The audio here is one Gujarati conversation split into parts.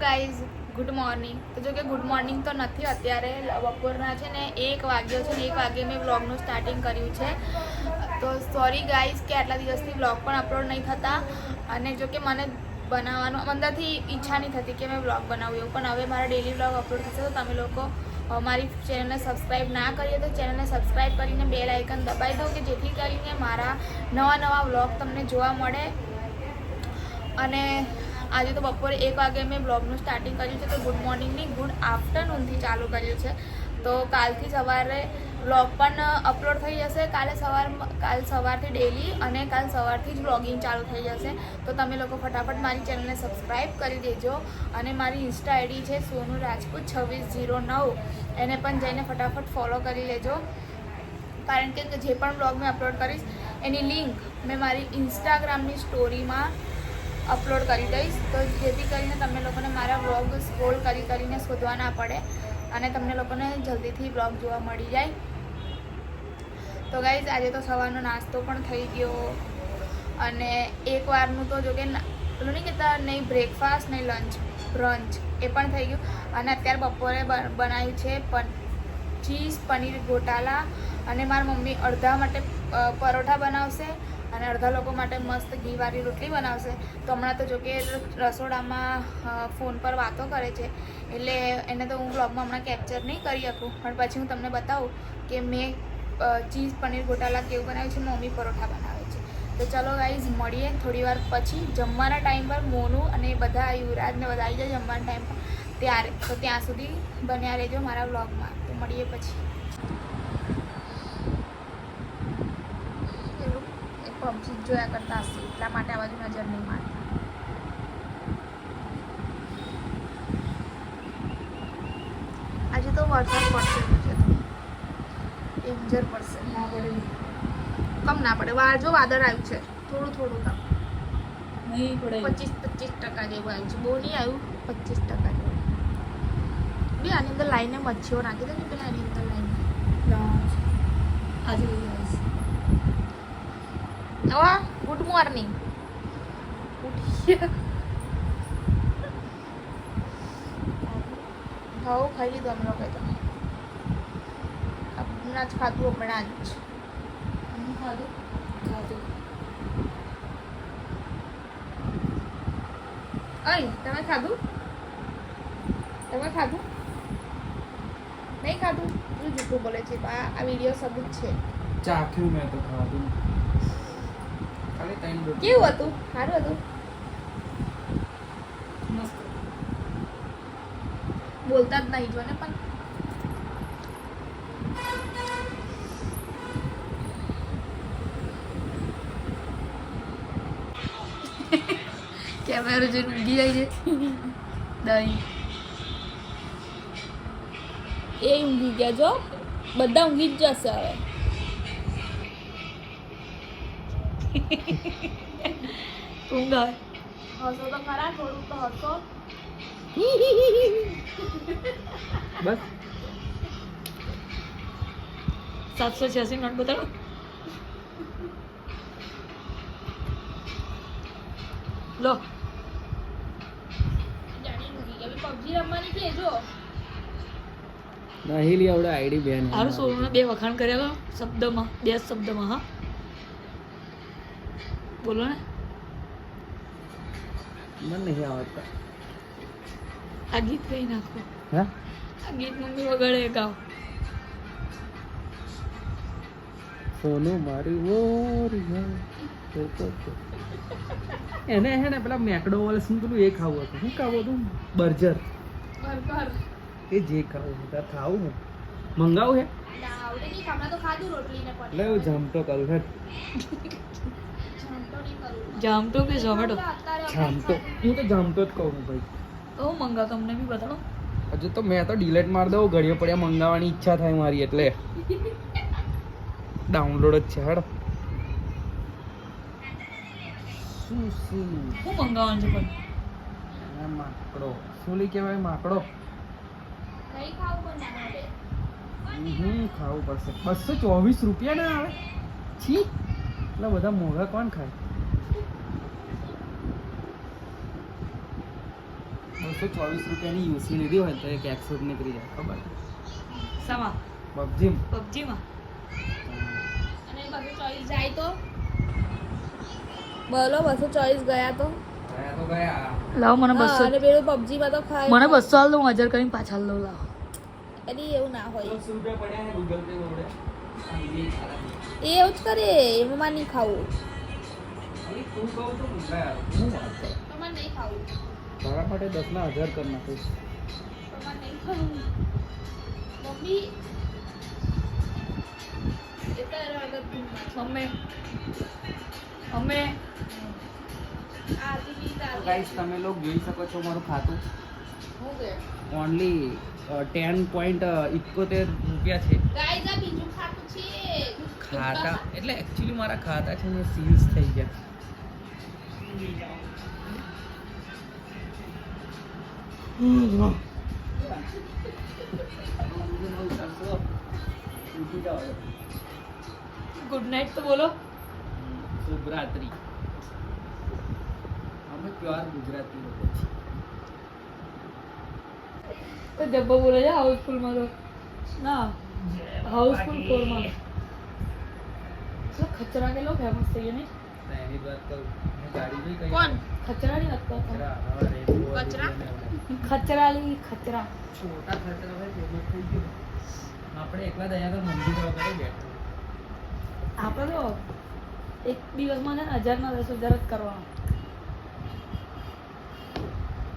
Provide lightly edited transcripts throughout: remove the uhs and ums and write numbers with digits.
Guys, good morning. તો જો કે ગુડ મોર્નિંગ તો નથી, અત્યારે બપોરના છે ને 1 વાગ્યો છે ને 1 વાગે મેં વ્લોગનું સ્ટાર્ટિંગ કર્યું છે. તો સોરી ગાઈઝ કે આટલા દિવસથી વ્લોગ પણ અપલોડ નહીં થતા. અને જો કે મને બનાવવાનું અંદરથી ઈચ્છા નહીં થતી કે મેં વ્લોગ બનાવું એવું, પણ હવે મારા ડેલી વ્લોગ અપલોડ થશે. તો તમે લોકો મારી ચેનલને સબસ્ક્રાઈબ ના કરીએ તો ચેનલને સબસ્ક્રાઈબ કરીને બેલ આઇકન દબાવી દો કે જેથી કરીને મારા નવા વ્લોગ તમને જોવા મળે. અને આજે તો બપોરે 1 વાગે મેં બ્લોગનું સ્ટાર્ટિંગ કર્યું છે. તો ગુડ મોર્નિંગની ગુડ આફ્ટરનૂનથી ચાલુ કર્યું છે. તો કાલથી સવારે વ્લોગ પણ અપલોડ થઈ જશે. કાલ સવારથી ડેલી અને કાલ સવારથી જ વ્લોગિંગ ચાલુ થઈ જશે. તો તમે લોકો ફટાફટ મારી ચેનલને સબસ્ક્રાઈબ કરી દેજો. અને મારી ઇન્સ્ટા આઈડી છે સોનુ રાજપૂત 2609, એને પણ જઈને ફટાફટ ફોલો કરી લેજો. કારણ કે જે પણ વ્લોગ મેં અપલોડ કરીશ એની લિંક મેં મારી ઇન્સ્ટાગ્રામની સ્ટોરીમાં અપલોડ કરી દઈશ. તો જેથી કરીને તમે લોકોને મારા વ્લોગ સ્ક્રોલ કરીને શોધવા ના પડે અને તમને લોકોને જલ્દીથી વ્લોગ જોવા મળી જાય. તો ગાઈઝ, આજે તો સવારનો નાસ્તો પણ થઈ ગયો અને એકવારનું તો જો કે પેલું નહીં કહેતા, નહીં બ્રેકફાસ્ટ નહીં લંચ, બ્રંચ એ પણ થઈ ગયું. અને અત્યારે બપોરે બનાવ્યું છે ચીઝ પનીર ગોટાલા. અને મારી મમ્મી અડધા માટે પરોઠા બનાવશે અને અડધા લોકો માટે મસ્ત ઘીવાળી રોટલી બનાવશે. તો હમણાં તો જો કે રસોડામાં ફોન પર વાતો કરે છે, એટલે એને તો હું વ્લોગમાં હમણાં કેપ્ચર નહીં કરી શકું, પણ પછી હું તમને બતાવું કે મેં ચીઝ પનીર ગોટાલા કેવું બનાવ્યું છે, મમ્મી પરોઠા બનાવે છે. તો ચલો ગાઈઝ, મળીએ થોડી વાર પછી જમવાના ટાઈમ પર. મોનું અને બધા યુવરાજને બધા આવી જાય જમવાના ટાઈમ પર ત્યારે. તો ત્યાં સુધી બન્યા રહેજો મારા વ્લોગમાં. તો મળીએ પછી. પબજી જોયા કરતા હશે એટલા માટે આ બાજુ નજર નહીં મારતા. આજે તો વરસાદ પડશે છે, ડેન્જર પડશે. ના પડે કમ ના પડે, જો વાદળ આવ્યું છે થોડું કમ નહીં પડે. 25% જેવું આવ્યું છે, બહુ નહીં આવ્યું, 25% જેવું. બી આની અંદર લાઈને મચ્છીઓ નાખી દે ને, પેલા એની અંદર લાઈને આજે ગુડ મોર્નિંગ. ખાવું ખાઈ લીધું અમે લોકો. તો હમણાં જ ખાધું, હમણાં જ ખાધું. અય તમે ખાધું નહીં ખાધું? શું જૂઠું બોલે છે? આ વિડીયો સબૂત છે. ચાખ્યું મેં તો ખાધું. કેવું હતું? સારું હતું? બોલતા જ નહીં જો ને. પણ કેમેરો જોઈને ઊંઘી જાય છે. દહીં એ ઊંઘી ગયા, જો બધા ઊંઘી જ જશે હવે. ઊંઘ આવે. હસો તો ખરા, થોડું તો હસો. બસ 786 નોટ બતાવો. લો પબજી રમવાની છે જો. નહીં લી આવડે આઈડી બેન. હારું સોનુને 2 વખાણ કર્યા શબ્દમાં, 2 શબ્દમાં. હા બોલો ને. મને નહીં આવડતા. આ ગીત ગઈ નાખો. હા, આ ગીત મમ્મી વગાડે ગાઓ. સોનું મારી એને હે ને પેલા મેકડોનલ્ડ્સ નું પેલું એ ખાવું હતું. શું ખાવું હતું? બર્ગર. એ જે ખાવું હતા ખાવું ને મંગાવું હે. આવડે નહીં, હમણાં તો ખાધું રોટલી ને એટલે હું જમતો કરું હે. જામટો કે ઝોમેટો? જામતો. હું તો જામતો જ કહું ભાઈ. તો હું મંગાવ, તમને બી બતાવો. હજુ તો મેં તો ડિલેટ મારી દઉં. ઘડીઓ પડ્યા મંગાવવાની ઈચ્છા થાય મારી, એટલે ડાઉનલોડ જ છે. હેડ શું મંગાવવાનું છે પણ? માકડો શું કહેવાય? માકડો. ખાવું પડશે. 224 રૂપિયા ના આવે? છી, એટલા બધા મોંઘા કોણ ખાય? રૂપિયાની યુસી લીધી હોય તો એક 100 જ નીકળી જાય ખબર સામા પબજી પબજીમાં અને 224 જાય તો બોલો 224 ગયા તો લાવો મને 200 હા, અને પેલું PUBG માં તો ખાય મને 200 હાલ દઉં 1000 કરીને પાછા હાલ દઉં લાવો એની એવું ના હોય 10 રૂપિયા પડ્યા છે ગૂગલ પે વડે એ એવું જ કરે એમાં મારે નહીં ખાવું તું કહું તો મુંબઈ હું વાત કરું તમારે નહીં ખાવું તારા માટે 10 ના 1000 કરી નાખું તમારે નહીં ખાવું મમ્મી એ તો એનો અલગ ધૂનમાં મમ્મી મમ્મી છે આધી બી તો દાદી ગાઈસ તમે લોકો જોઈ શકો છો મારું ખાતું હું કે ઓનલી 10.71 રૂપિયા છે ગાઈસ આ બીજું ખાતું છે ખાતા એટલે એકચ્યુઅલી મારા ખાતા છે ને સીલ્સ થઈ ગયા ગુડ નાઇટ તો બોલો શુભરાત્રી અમે પ્યોર ગુજરાતી લોકો છીએ તો જબ્બો બોલે છે હાઉસફુલમાં તો ના હાઉસફુલ કોરમાં ખચરા કેટલો ફેમસ થઈ ગયો ને ના, એની વાત કરું હું ગાડી જોઈ કઈ કોણ ખચરાની વાત કરતો કચરા કચરા? ખચરાલી ખચરા છોટા ખતરા હોય તે બહુ થઈ ગયું આપણે એકલા દયા તો મંદિર વગર બેઠો આપણે તો એક દિવસમાં છે ને 1000 ના 10,000 જ કરવાનો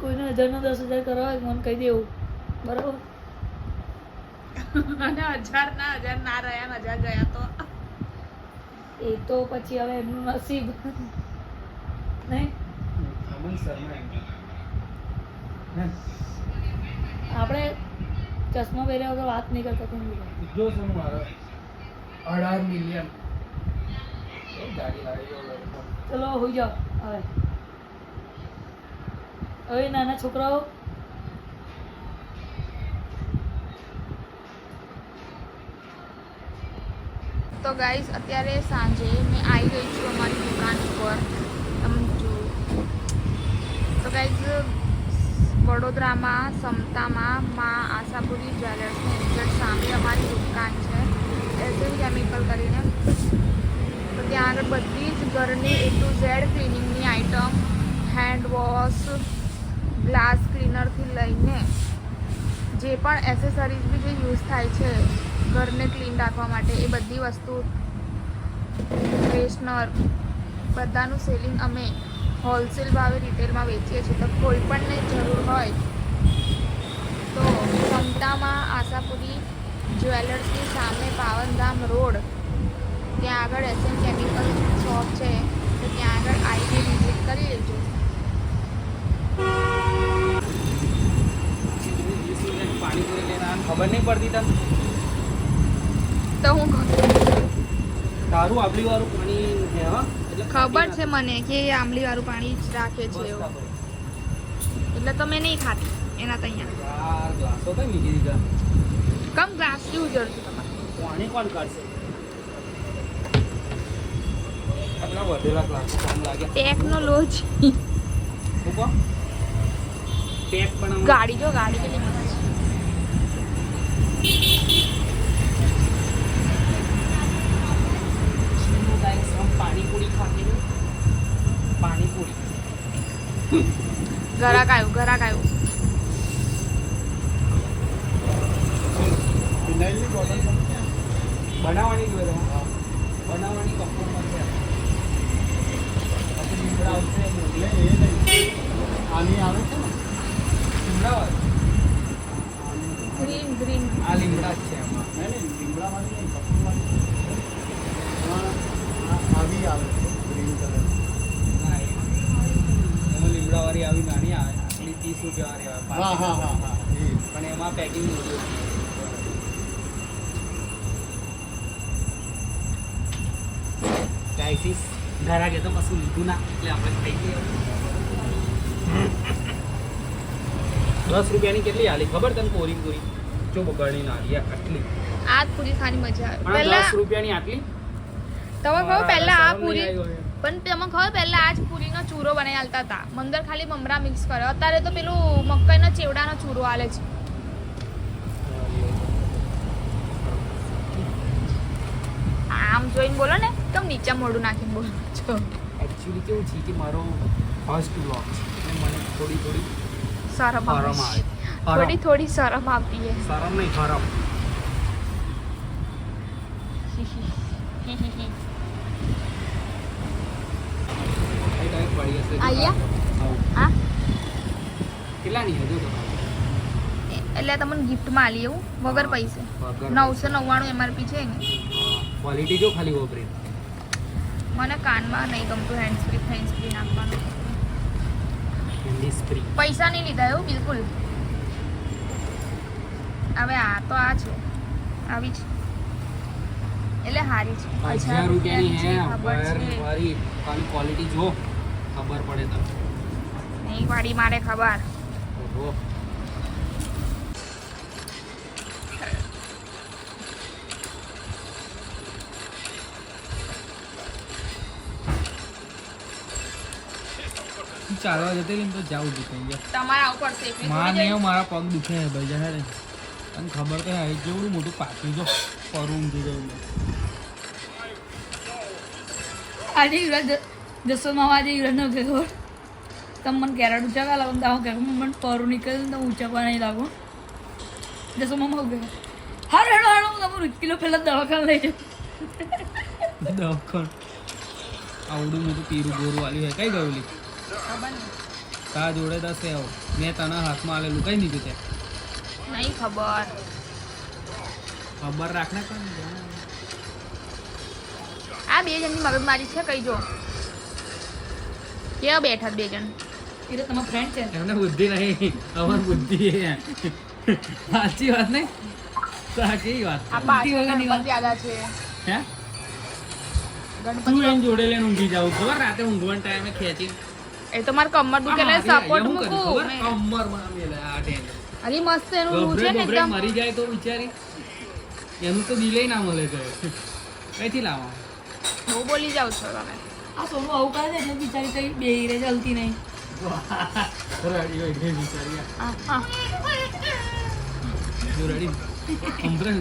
કોઈને 1000 ના 10,000 કરવા હોય તો મને કહી દેવું બરાબર અને 1000 ના 1000 ના રહ્યા ને 1000 ગયા તો એ તો પછી હવે એમનું નસીબ નહીં અમન શર્મા એમ હે આપણે ચશ્મા પહેર્યા વગર વાત નહીં કરતા કેમ બોલો? જો છે મારો 18 મિલિયન એ ગાડી લાવી ચલો હોઈ જાઓ હવે હવે નાના છોકરાઓ તો ગાઈસ અત્યારે સાંજે મેં આવી ગઈ છું અમારી દુકાન પર તમે જો તો ગાઈસ વડોદરામાં સમતામાં માં આશાપુરી જ્વેલર્સની એક્ઝેક્ટ સામે અમારી દુકાન છે એસએમ કેમિકલ કરીને તો ત્યાં આગળ બધી જ ઘરની A to Z ક્લિનિંગની આઇટમ હેન્ડ વોશ ગ્લાસ ક્લીનરથી લઈને જે પણ એસેસરીઝ બી જે યુઝ થાય છે ઘરને ક્લીન રાખવા માટે એ બધી વસ્તુ ફ્રેશનર બધાનું સેલિંગ અમે હોલસેલ ભાવે રિટેલમાં વેચીએ છીએ તો કોઈ પણને જરૂર હોય તો સમતામાં આશાપુરી જ્વેલર્સની સામે પાવનધામ રોડ ત્યાં આગળ એસએમ કેમિકલ શોપ છે તો ત્યાં આગળ આવીને વિઝિટ કરી લેજો પાણીપુરી લઈને આને ખબર નહીં પડતી તને તો હું તારું આપલી વાળું પાણી છે હા એટલે ખબર છે મને કે એ આંબલીવાળું પાણી જ રાખે છે એવું એટલે તો મેં નહીં ખાતી એના ત્યાં આ ગ્લાસો કઈ મૂકી દીધા કમ ગ્લાસ જેવું જડતું તમારે પાણી કોણ કાઢશે આટલા વધેલા ગ્લાસ કામ લાગ્યા ટેકનોલોજી મૂકો પેક પણ ગાડી જો ગાડી કેટલી મસ્ત છે પાણીપુરી ખાતી પાણીપુરી ઘરાક આવ્યું બનાવવાની જોઈએ બનાવવાની કપોરમાં છે પછી લીમડા આવશે આની આવે છે ને લીમડા ગ્રીન આ લીમડા જ છે એમાં લીમડામાંથી આવી આવે છે ગ્રીન કલર એમાં લીમડાવાળી આવી નાની આવે આટલી 30 રૂપિયાવાળી આવે પણ એમાં પેકિંગ મોટી ગાઈસીસ ઘરા કે તો કશું લીધું ના એટલે આપણે ખાઈ ગઈએ 10 રૂપિયાની કેટલી આલી ખબર તને પૂરી જો બગડની ના આલી આટલી આ પૂરી ખાવાની મજા આવે પણ પહેલા 10 રૂપિયાની આટલી તમે કહો પહેલા આ શરમ નહીં પૂરી આવી હોય. પણ તમને ખબર પહેલા આજ પૂરીનો ચૂરો બનાવી આલતા હતા મંદર ખાલી મમરા મિક્સ કરે અત્યારે તો પેલું મકાઈના ચેવડાનો ચૂરો આલે છે આમ જોઈને બોલો ને કેમ નીચે મોઢું નાખીને બોલો છો એકચ્યુઅલી કેવું છે કે મારો ફર્સ્ટ વ્લોગ છે એટલે મને થોડી થોડી શરમ શરમ આવે આવે થોડી થોડી શરમ આવતી છે શરમ નહીં ખરાબ આયા હા કેટલાની હજુ એટલે તમને ગિફ્ટમાં આલી એવું વગર પૈસે 999 MRP છે ને ક્વોલિટી જો ખાલી વપરી મને કાનમાં નહીં ગમતું હેન્ડ ફ્રી નાખવાનું હિન્દી સ્પ્રી પૈસા નહીં લીધા એવું બિલકુલ હવે આ તો આ છે આવી છે એટલે હારી છે 1000 રૂપિયાની હે ખબર છે વારી ખાલી ક્વોલિટી જો ખબર પડે તો નહીં વાળી મારે ખબર ઓહો ચાલવા જતે ને તો જાવું દુખે તમારે આવું પડશે એકલી માં થોડી ને જઈ. મારા પગ દુખે છે ભાઈ જાહેર અને ખબર તો હે જેવડું મોટું પાછું જો પરું ઊંઘી ગયું આજે યુવરાજ જસોમાં આજે યુવરાજનો કે ખબર તમે મને કેરેટ ઊંચા કા લાગો તો કે મને પરું નીકળે તો ઊંચા પણ નહીં લાગો જસોમાં હું ગયો હારો હેડો હાડો તમે 1 કિલો પહેલાં દવાખાને લઈ જાઓ દવાખાન આવડું મોટું પીરું ગોરું વાલી હોય કઈ ગયું લી ખબર નહીં. તા જોડે 10 આવો મેં તને હાથમાં આલેલું કઈ દીધું તે નહીં ખબર ખબર રાખને કોણ આ બે જણની મગજમારી છે કઈ જો કેવા બેઠા બે જણ એ તો તમારા ફ્રેન્ડ છે એમને બુદ્ધિ નહીં અમાર બુદ્ધિ હે સાચી વાત નહીં સાચી વાત આ પાછળ વગરની વાત. ગણપતિ દાદા છે હે ગણપતિ તું એમ જોડે લઈને ઊંઘી જાવ ખબર રાતે ઊંઘવાના ટાઈમે ખેંચી એ તો મારે કમર દુખે એટલે સપોર્ટ મૂકું મેં. કમર માં મેલે આ ટેન અલી મસ્ત એનું રૂ છે ને ગભરે એકદમ મરી જાય તો વિચારી એનું તો દિલે ના મળે છે કઈથી લાવવા બહુ બોલી જાવ છો તમે આ સોનું આવું કરે છે એટલે બિચારી કઈ બેહી રહે ચાલતી નહીં રડી હોય કે વિચારી હા હા જો રડી કમ્પ્રેસ